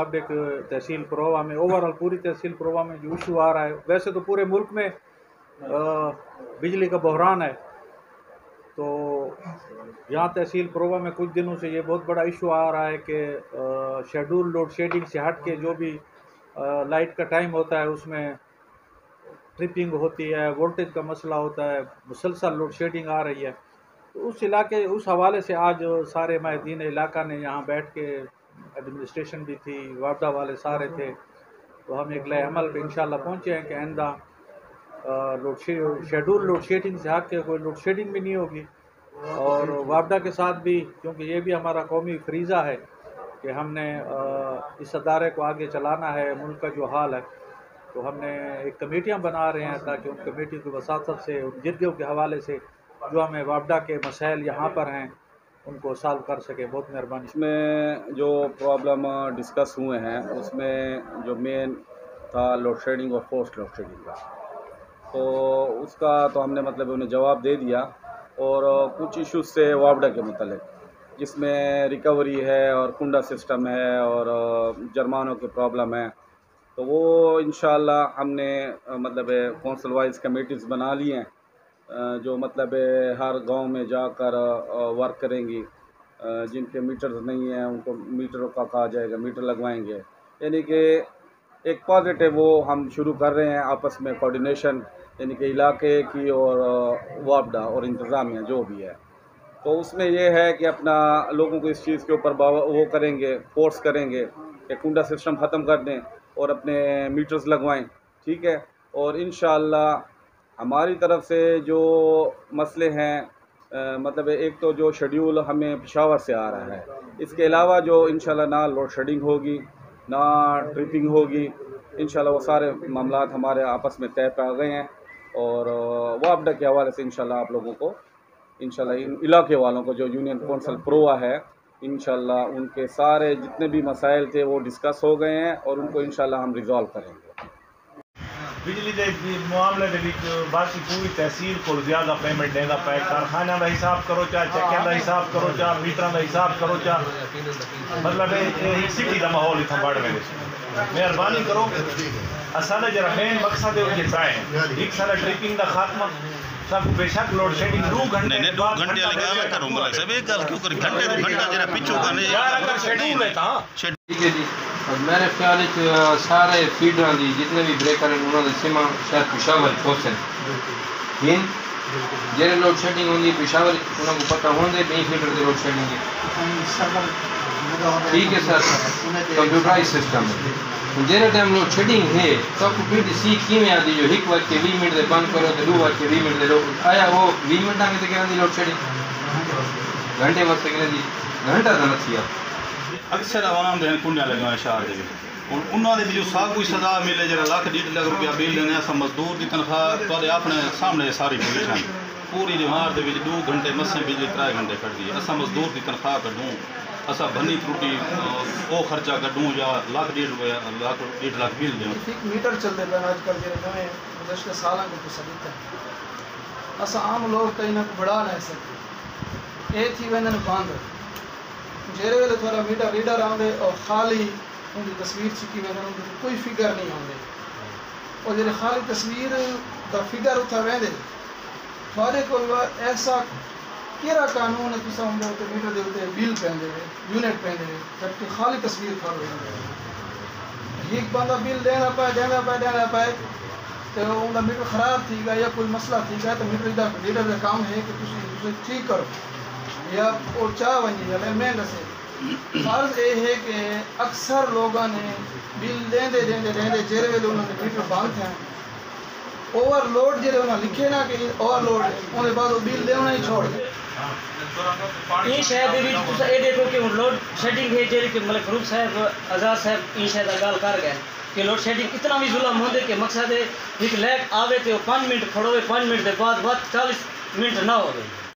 मुताबिक तहसील परोवा में ओवरऑल पूरी तहसील परोवा में जो इशू आ रहा है, वैसे तो पूरे मुल्क में बिजली का बहरान है, तो यहाँ तहसील परोवा में कुछ दिनों से ये बहुत बड़ा इशू आ रहा है कि शेड्यूल लोड शेडिंग से हट के जो भी लाइट का टाइम होता है उसमें ट्रिपिंग होती है, वोल्टेज का मसला होता है, मुसलसल लोड शेडिंग आ रही है। तो उस हवाले से आज सारे माहिदीन इलाका ने यहाँ बैठ के, एडमिनिस्ट्रेशन भी थी, वापडा वाले सारे थे, तो हम एक नए अमल पे इंशाल्लाह पहुँचे हैं कि आइंदा शेड्यूल लोड शेडिंग से हट के कोई लोड शेडिंग भी नहीं होगी। और वापडा के साथ भी, क्योंकि ये भी हमारा कौमी फरीज़ा है कि हमने इस अदारे को आगे चलाना है, मुल्क का जो हाल है, तो हमने एक कमेटियाँ बना रहे हैं ताकि उन कमेटी की वसातत से, उन जर्गों के हवाले से जो हमें वापडा के मसाइल यहाँ पर हैं उनको सॉल्व कर सके। बहुत मेहरबानी। इसमें जो प्रॉब्लम डिस्कस हुए हैं उसमें जो मेन था लोड शेडिंग और फोर्स लोड शेडिंग का, तो उसका तो हमने मतलब उन्हें जवाब दे दिया। और कुछ इश्यूज से वापडा के मुतालिक, जिसमें रिकवरी है और कुंडा सिस्टम है और जुर्मानों की प्रॉब्लम है, तो वो इंशाल्लाह हमने मतलब कौंसल वाइज कमेटीज़ बना ली हैं जो मतलब हर गांव में जाकर वर्क करेंगी। जिनके मीटर्स नहीं हैं उनको मीटरों का कहा जाएगा, मीटर लगवाएंगे। यानी कि एक पॉजिटिव वो हम शुरू कर रहे हैं आपस में कोऑर्डिनेशन, यानी कि इलाके की और वापडा और इंतज़ामिया जो भी है। तो उसमें ये है कि अपना लोगों को इस चीज़ के ऊपर वो करेंगे, फोर्स करेंगे कि कुंडा सिस्टम ख़त्म कर दें और अपने मीटर्स लगवाएं, ठीक है। और इंशाअल्लाह हमारी तरफ से जो मसले हैं मतलब एक तो जो शेड्यूल हमें पेशावर से आ रहा है, इसके अलावा जो इंशाल्लाह ना लोड शेडिंग होगी ना ट्रिपिंग होगी, इंशाल्लाह वो सारे मामलात हमारे आपस में तय पा गए हैं। और वापडा के हवाले से इंशाल्लाह आप लोगों को इंशाल्लाह इन इलाके वालों को जो यूनियन कौंसल परोवा है, इंशाल्लाह उनके सारे जितने भी मसाइल थे वो डिस्कस हो गए हैं और उनको इंशाल्लाह हम रिजॉल्व करेंगे। बिजली के मामले के बाकी पूरी तहसील को ज़्यादा पेमेंट देना पाए, कारखाना का हिसाब करो चाहे चक्कियां का हिसाब करो चाहे मीटर का हिसाब करो चाहे मतलब एक सिटी का माहौल इतना बढ़ गए। मेहरबानी करो असल जरा मेन मकसद है एक सारा ट्रिपिंग का खात्मा सब बेशक लोड शेडिंग 2 घंटे नहीं 2 घंटे लगा मैं करूं बोला सब एक गल क्यों कर घंटे 2 घंटा जरा पिछू का नहीं यार अगर शेड्यूल है ता ठीक है जी। और मेरे ख्याल सारे फीडर की जितने भी ब्रेकर हैं उन्होंने सिमा शायद पेशावर पहुंचन इन जेरे लोड शेडिंग होंगी पेशावर उनको पता होंगे नहीं फीडर की लोड शेडिंग ठीक है सर। कंप्यूटराइज सिस्टम है जेरे टाइम लोड शेडिंग है तो आपको फिर सी किमें आती जो एक बार के 20 मिनट से बंद करो तो 2 बार के 20 मिनट से आया वो 20 मिनट में तो क्या लोड शेडिंग घंटे वक्त घंटा तो नहीं अक्सर आवाम देन कुंडियां लगा शहर दे हुन उन्हां दे जो सब कोई सजा मिले जरा लाख 1.5 लाख रुपया बिल देने अस मजदूर की तनख्वाह तुहाडे अपने सामने सारी पोजीशन पूरी जमार दे विच 2 घंटे मसे बिजली 3 घंटे कट दी अस मजदूर की तनख्वाह कढूं अस भनी त्रुटी वो खर्चा कढूं या लाख 1.5 लाख बिल दें ठीक मीटर चलते पे आजकल जे नवे गुज़श्ते सालां को सबूत है अस आम लोग कहीं ना बढ़ा नहीं सकते ये थी वंदन बंद जेरे वेले थोड़ा मीटर रीडर आंदे और खाली उनकी तस्वीर छिकी वेंदन उनकी कोई फिगर नहीं आंदे और जेरे खाली तस्वीर का फिगर उठा वेंदे थोड़े को ऐसा केरा कानून है तुसा उनके ऊपर मीटर दे उते बिल पेंदे यूनिट पेंदे जबकि खाली तस्वीर कर वेंदे एक बंदा बिल देना पाए तो उनका मीटर खराब थी गया या कोई मसला थी गया तो मीटर रीडर का काम है कि तुसी ठीक करो या और चाह वही है महंगा से फर्ज ये है कि अक्सर लोगों ने बिल देंदे जेरे वेले उन्होंने मीटर बंद थे ओवरलोड जेरे उन्हें लिखे ना कि ओवरलोड उन्हें बाद वो बिल देना ही छोड़ दे ये शायद ये देखो कि लोड शेडिंग है जेरे कि मलिक रूप साहब आज़ाद साहब ये शायद गल कर गए कि लोड शेडिंग इतना भी जुल्म होंगे कि मकसद है एक लैक आवे तो 5 मिनट खड़ोवे 5 मिनट के बाद 40 मिनट ना हो